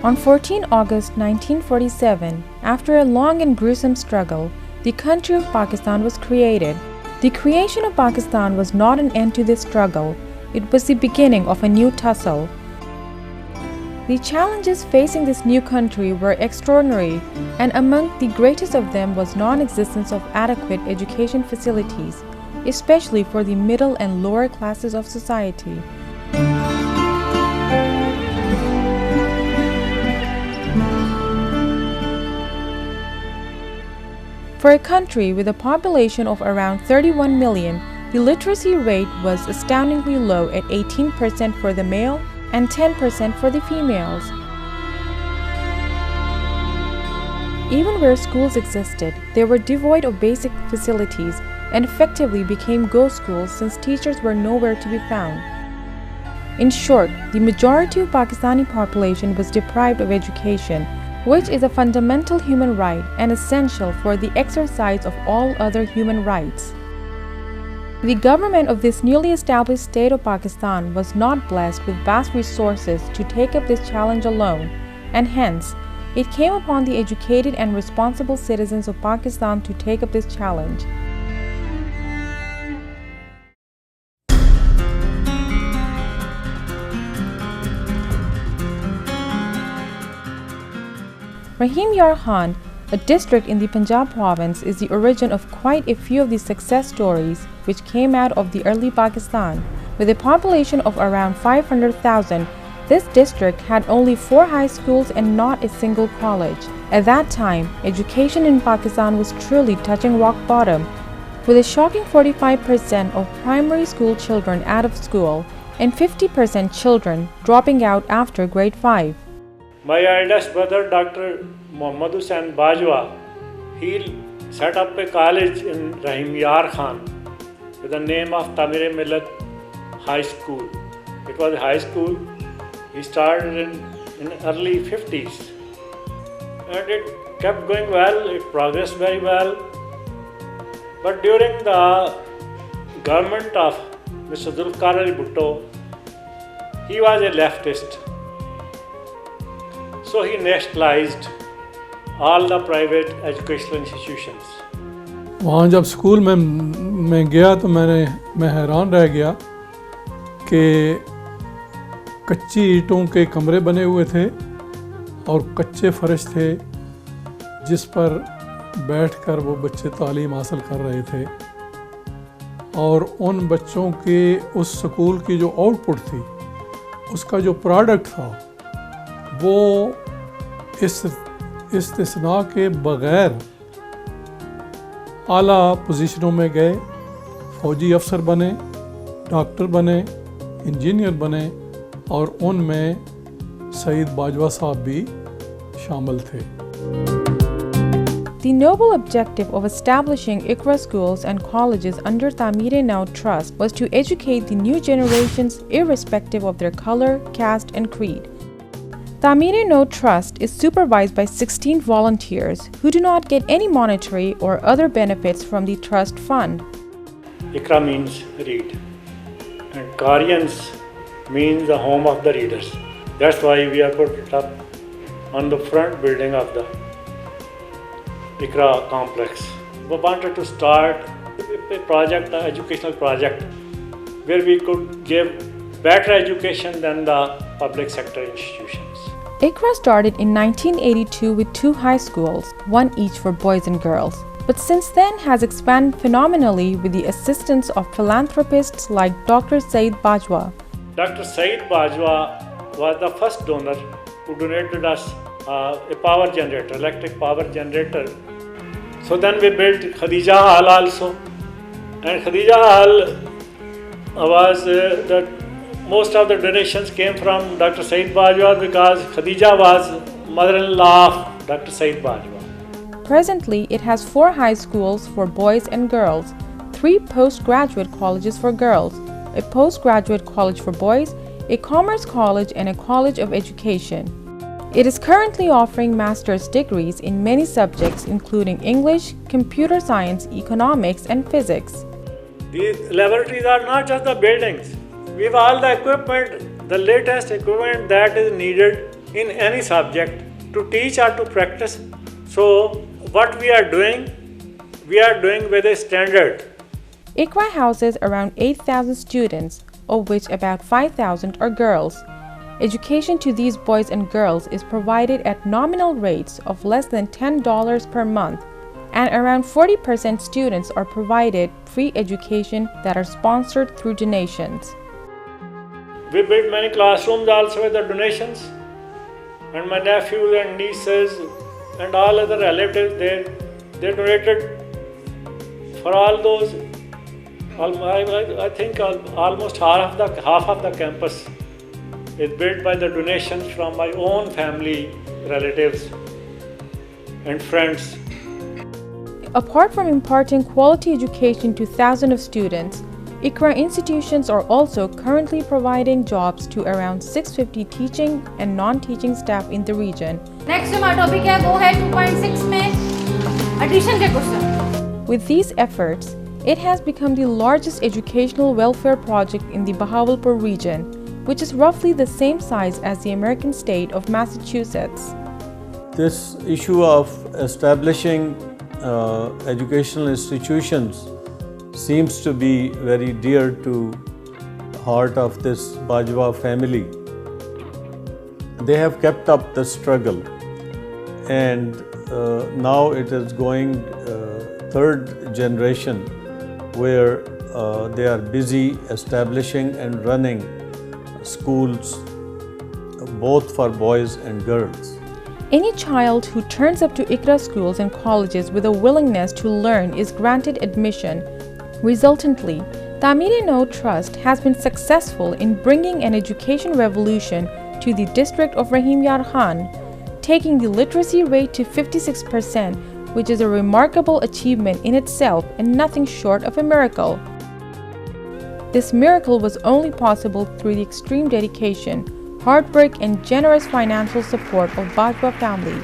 On 14 August 1947, after a long and gruesome struggle, the country of Pakistan was created. The creation of Pakistan was not an end to this struggle, it was the beginning of a new tussle. The challenges facing this new country were extraordinary, and among the greatest of them was non-existence of adequate education facilities, especially for the middle and lower classes of society. For a country with a population of around 31 million, the literacy rate was astoundingly low at 18% for the male and 10% for the females. Even where schools existed, they were devoid of basic facilities and effectively became ghost schools since teachers were nowhere to be found. In short, the majority of Pakistani population was deprived of education, which is a fundamental human right and essential for the exercise of all other human rights. The government of this newly established state of Pakistan was not blessed with vast resources to take up this challenge alone, and hence, it came upon the educated and responsible citizens of Pakistan to take up this challenge. Rahim Yar Khan, a district in the Punjab province, is the origin of quite a few of the success stories which came out of the early Pakistan. With a population of around 500,000, this district had only 4 high schools and not a single college. At that time, education in Pakistan was truly touching rock bottom, with a shocking 45% of primary school children out of school and 50% children dropping out after grade 5. My eldest brother, Dr. Saeed Bajwa, he set up a college in Rahim Yar Khan with the name of Tamir-e-Millat High School. It was a high school. He started in early 50s. And it kept going well, it progressed very well. But during the government of Mr. Zulfikar Ali Bhutto, he was a leftist. So he nationalized all the private educational institutions. वहाँ जब school में गया तो मैं हैरान रह गया कि कच्ची ईंटों के कमरे बने हुए थे और कच्चे फर्श थे जिस पर बैठकर वो बच्चे तालीम हासिल कर रहे थे, और उन बच्चों के उस स्कूल की जो आउटपुट थी, उसका जो प्रोडक्ट था, वो इस इस्तिस्ना के बग़ैर आला पोजीशनों में गए, फौजी अफसर बने, डॉक्टर बने, इंजीनियर बने, और उनमें सईद बाजवा साहब भी शामिल थे. The noble objective of establishing Iqra schools and colleges under Tamir-e-Nau Trust was to educate the new generations irrespective of their color, caste, and creed. Tamir-e-Nau Trust is supervised by 16 volunteers who do not get any monetary or other benefits from the trust fund. Iqra means read, and Qaryans means the home of the readers. That's why we have put it up on the front building of the Iqra complex. We wanted to start a project, an educational project, where we could give better education than the public sector institutions. Iqra started in 1982 with 2 high schools, one each for boys and girls, but since then has expanded phenomenally with the assistance of philanthropists like Dr. Saeed Bajwa. Dr. Saeed Bajwa was the first donor who donated us a power generator, electric power generator. So then we built Khadija Hall also, and Khadija Hall was most of the donations came from Dr. Saeed Bajwa because Khadija was mother-in-law of Dr. Saeed Bajwa. Presently, it has 4 high schools for boys and girls, 3 postgraduate colleges for girls, a postgraduate college for boys, a commerce college, and a college of education. It is currently offering master's degrees in many subjects including English, computer science, economics, and physics. These laboratories are not just the buildings. We have all the equipment, the latest equipment that is needed in any subject to teach or to practice. So what we are doing with a standard. ICRA houses around 8,000 students, of which about 5,000 are girls. Education to these boys and girls is provided at nominal rates of less than $10 per month, and around 40% students are provided free education that are sponsored through donations. We built many classrooms also with the donations, and my nephews and nieces and all other relatives, they donated for all those. I think almost half of the campus is built by the donations from my own family, relatives and friends. Apart from imparting quality education to thousands of students, ICRA institutions are also currently providing jobs to around 650 teaching and non-teaching staff in the region. Next हमारा topic है वो है 2.6 में addition के question. With these efforts, it has become the largest educational welfare project in the Bahawalpur region, which is roughly the same size as the American state of Massachusetts. This issue of establishing educational institutions seems to be very dear to heart of this Bajwa family. They have kept up the struggle, and now it is going third generation where they are busy establishing and running schools both for boys and girls. Any child who turns up to ICRA schools and colleges with a willingness to learn is granted admission. Resultantly, Tamire Trust has been successful in bringing an education revolution to the district of Rahim Yar Khan, taking the literacy rate to 56%, which is a remarkable achievement in itself and nothing short of a miracle. This miracle was only possible through the extreme dedication, hard work and generous financial support of Bajwa family.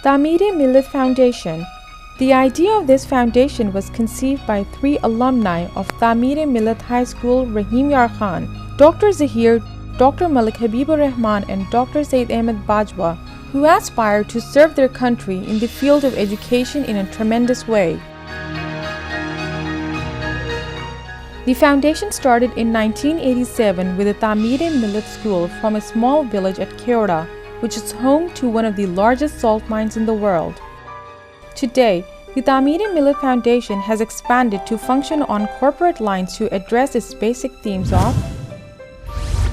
Tamire Millat Foundation. The idea of this foundation was conceived by 3 alumni of Tamire Millat High School, Rahim Yar Khan, Dr. Zahir, Dr. Malik Habibur Rahman and Dr. Saeed Bajwa, who aspire to serve their country in the field of education in a tremendous way. The foundation started in 1987 with the Tamire Millat School from a small village at Keoda, which is home to one of the largest salt mines in the world. Today, the Tamire Millat Foundation has expanded to function on corporate lines to address its basic themes of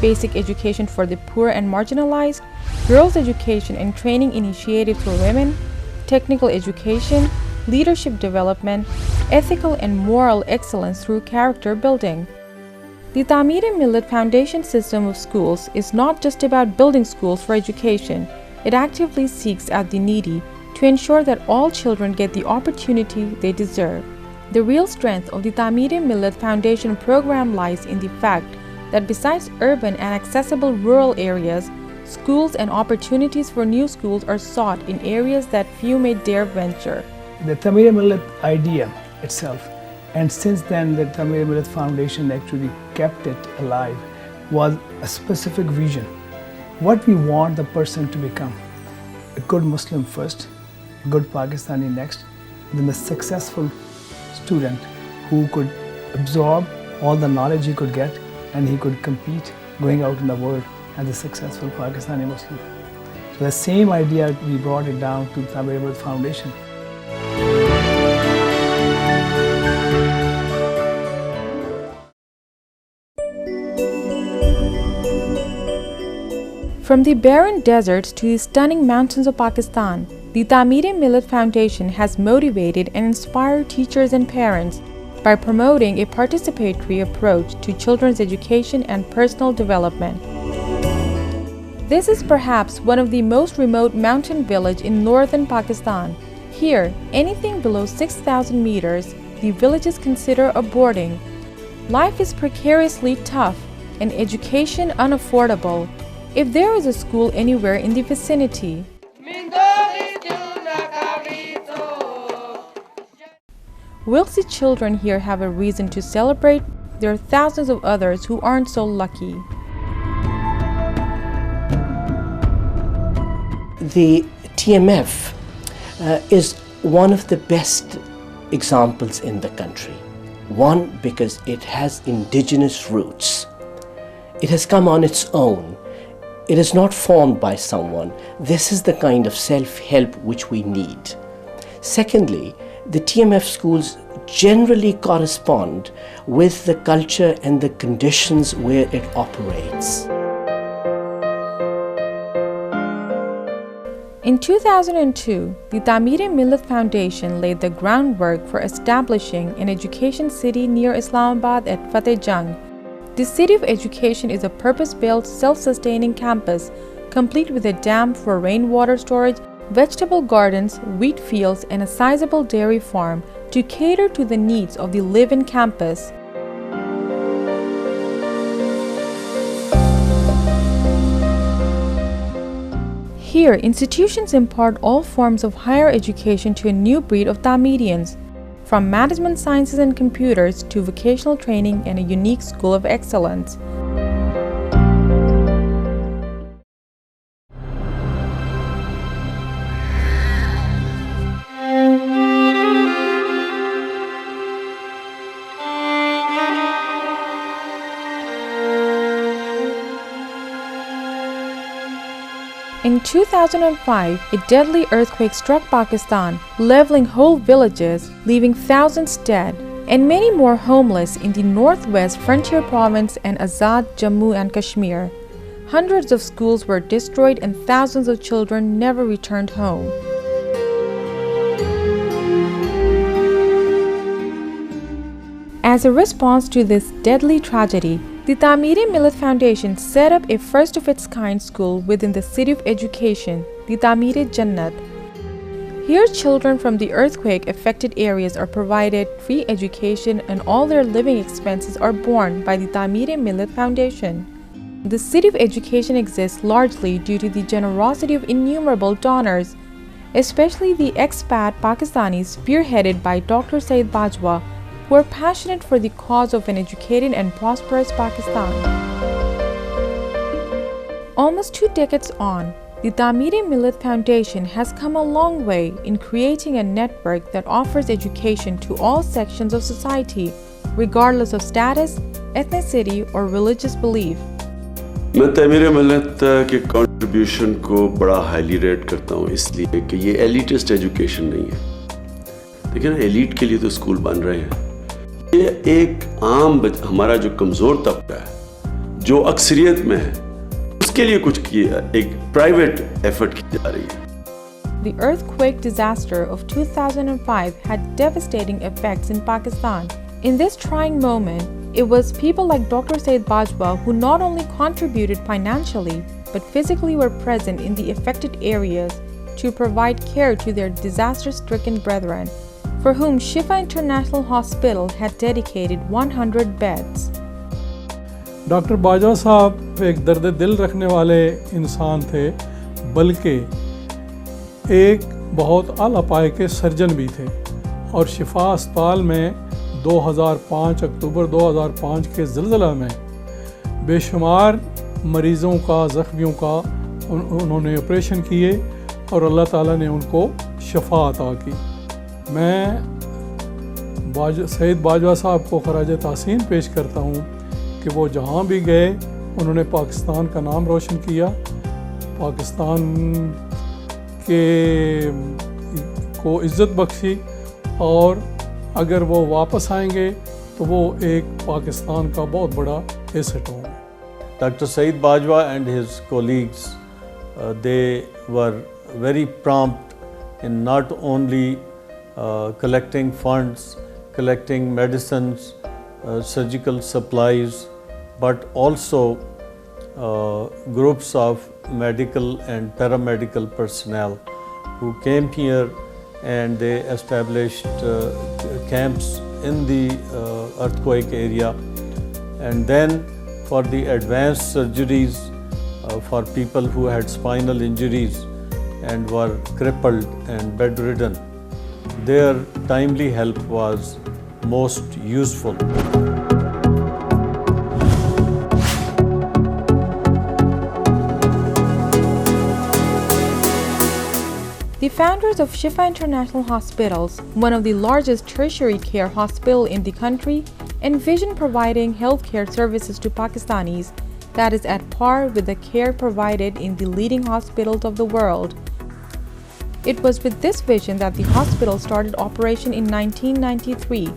basic education for the poor and marginalized, girls' education and training initiative for women, technical education, leadership development, ethical and moral excellence through character building. The Tamire Millat Foundation system of schools is not just about building schools for education. It actively seeks out the needy to ensure that all children get the opportunity they deserve. The real strength of the Tamire Millat Foundation program lies in the fact that besides urban and accessible rural areas, schools and opportunities for new schools are sought in areas that few may dare venture. The Tamire Millat idea itself, and since then the Tamire Millat Foundation actually kept it alive, was a specific vision. What we want the person to become: a good Muslim first, a good Pakistani next, then a successful student who could absorb all the knowledge he could get and he could compete going out in the world as a successful Pakistani Muslim. So the same idea, we brought it down to Tamire Millat Foundation. From the barren deserts to the stunning mountains of Pakistan, the Tamire Millat Foundation has motivated and inspired teachers and parents by promoting a participatory approach to children's education and personal development. This is perhaps one of the most remote mountain villages in northern Pakistan. Here, anything below 6,000 meters, the village is considered a boarding. Life is precariously tough. and education unaffordable, if there is a school anywhere in the vicinity. Whilst the children here have a reason to celebrate, there are thousands of others who aren't so lucky. The TMF is one of the best examples in the country. One, because it has indigenous roots. It has come on its own. It is not formed by someone. This is the kind of self-help which we need. Secondly, the TMF schools generally correspond with the culture and the conditions where it operates. In 2002, the Tameer-e-Millat Foundation laid the groundwork for establishing an education city near Islamabad at Fateh Jang. The City of Education is a purpose-built, self-sustaining campus, complete with a dam for rainwater storage, vegetable gardens, wheat fields, and a sizable dairy farm to cater to the needs of the live-in campus. Here, institutions impart all forms of higher education to a new breed of Tamirians, from management sciences and computers to vocational training and a unique school of excellence. In 2005, a deadly earthquake struck Pakistan, leveling whole villages, leaving thousands dead, and many more homeless in the northwest frontier province and Azad Jammu and Kashmir. Hundreds of schools were destroyed and thousands of children never returned home. As a response to this deadly tragedy, the Tameer-e-Millat Foundation set up a first-of-its-kind school within the City of Education, the Tameer-e-Jannat. Here, children from the earthquake-affected areas are provided free education and all their living expenses are borne by the Tameer-e-Millat Foundation. The City of Education exists largely due to the generosity of innumerable donors, especially the expat Pakistanis spearheaded by Dr. Saeed Bajwa, who are passionate for the cause of an educated and prosperous Pakistan. Almost 2 decades on, the Tameer-e-Millat Foundation has come a long way in creating a network that offers education to all sections of society, regardless of status, ethnicity, or religious belief. मैं तामीर-ए-मिल्लत के contribution को बड़ा highly rate करता हूँ इसलिए कि ये elitist education नहीं है। देखिए ना, एलिट के लिए तो स्कूल बन रहे हैं। ये एक आम हमारा जो कमज़ोर तबका है, जो अक्सरियत में है, उसके लिए कुछ किया, एक प्राइवेट एफर्ट की जा रही है। The earthquake disaster of 2005 had devastating effects in Pakistan. In this trying moment, it was people like Dr. Saeed Bajwa who not only contributed financially, but physically were present in the affected areas to provide care to their disaster-stricken brethren, for whom Shifa International Hospital had dedicated 100 beds. Doctor Bajwa साहब एक दर्द दिल रखने वाले इंसान थे, बल्कि एक बहुत आला पाए के सर्जन भी थे और शिफा अस्पताल में 2005 अक्टूबर 2005 के ज़िलज़ला में बेशुमार मरीज़ों का, ज़ख्मियों का उन्होंने ऑपरेशन किए और अल्लाह ताला ने उनको शफा अता की। मैं सईद बाजवा साहब को खराज तहसीन पेश करता हूँ कि वो जहाँ भी गए उन्होंने पाकिस्तान का नाम रोशन किया, पाकिस्तान के को इज़्ज़त बख्शी, और अगर वो वापस आएंगे तो वो एक पाकिस्तान का बहुत बड़ा एसेट होंगे। Dr. Saeed Bajwa and his colleagues, they were very prompt in not only collecting funds, collecting medicines, surgical supplies, but also groups of medical and paramedical personnel who came here and they established camps in the earthquake area, and then for the advanced surgeries for people who had spinal injuries and were crippled and bedridden. Their timely help was most useful. The founders of Shifa International Hospitals, one of the largest tertiary care hospitals in the country, envisioned providing healthcare services to Pakistanis that is at par with the care provided in the leading hospitals of the world. It was with this vision that the hospital started operation in 1993.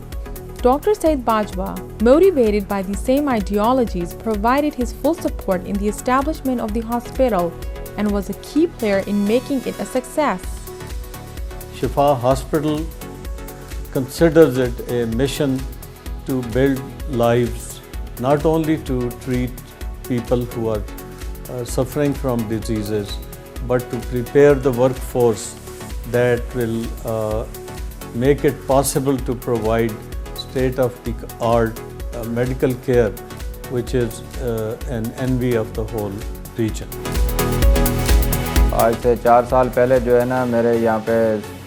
Dr. Saeed Bajwa, motivated by the same ideologies, provided his full support in the establishment of the hospital and was a key player in making it a success. Shifa Hospital considers it a mission to build lives, not only to treat people who are suffering from diseases, but to prepare the workforce that will make it possible to provide state-of-the-art medical care, which is an envy of the whole region. आज से 4 साल पहले जो है ना, मेरे यहाँ पे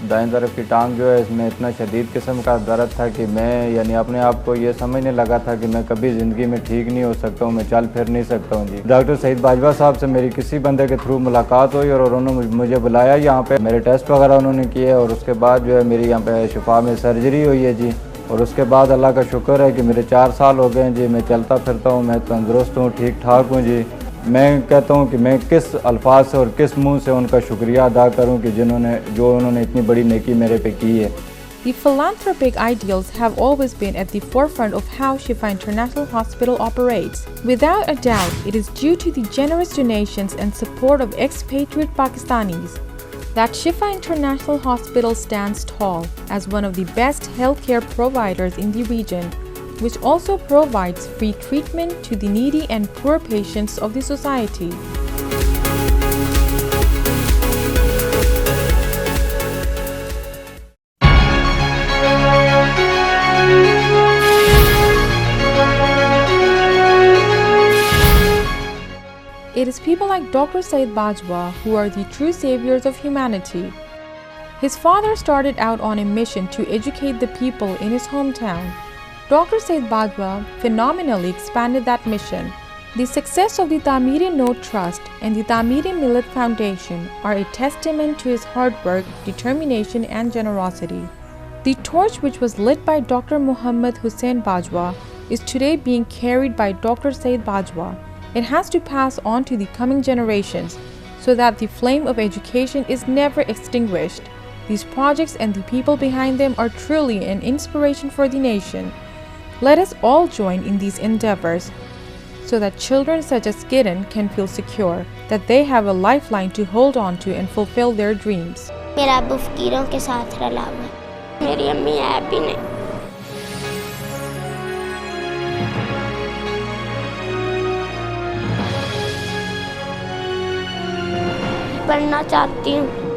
दाएं तरफ की टांग जो है, इसमें इतना शदीद किस्म का दर्द था कि मैं यानी अपने आप को ये समझने लगा था कि मैं कभी ज़िंदगी में ठीक नहीं हो सकता हूँ, मैं चल फिर नहीं सकता हूँ जी। डॉक्टर सईद बाजवा साहब से मेरी किसी बंदे के थ्रू मुलाकात हुई और उन्होंने मुझे बुलाया यहाँ पे, मेरे टेस्ट वगैरह उन्होंने किए और उसके बाद जो है मेरी यहाँ पे शिफा में सर्जरी हुई है जी। और उसके बाद अल्लाह का शुक्र है कि मेरे 4 साल हो गए हैं जी, मैं चलता फिरता हूँ, मैं तंदुरुस्त हूँ, ठीक ठाक हूँ जी। मैं कहता हूँ कि मैं किस अल्फाज से और किस मुंह से उनका शुक्रिया अदा करूँ कि उन्होंने इतनी बड़ी नेकी मेरे पे की है। The philanthropic ideals have always been at the forefront of how Shifa International Hospital operates. Without a doubt, it is due to the generous donations and support of expatriate Pakistanis that Shifa International Hospital stands tall as one of the best healthcare providers in the region, which also provides free treatment to the needy and poor patients of the society. It is people like Dr. Saeed Bajwa who are the true saviors of humanity. His father started out on a mission to educate the people in his hometown. Dr. Saeed Bajwa phenomenally expanded that mission. The success of the Tameer-e-Noor Trust and the Tameer-e-Millat Foundation are a testament to his hard work, determination and generosity. The torch, which was lit by Dr. Muhammad Hussain Bajwa, is today being carried by Dr. Saeed Bajwa. It has to pass on to the coming generations so that the flame of education is never extinguished. These projects and the people behind them are truly an inspiration for the nation. Let us all join in these endeavors so that children such as Gideon can feel secure, that they have a lifeline to hold on to and fulfill their dreams. मेरा अब्बू फकीरों के साथ रला हुआ है, मेरी अम्मी है भी नहीं। पढ़ना चाहती हूँ।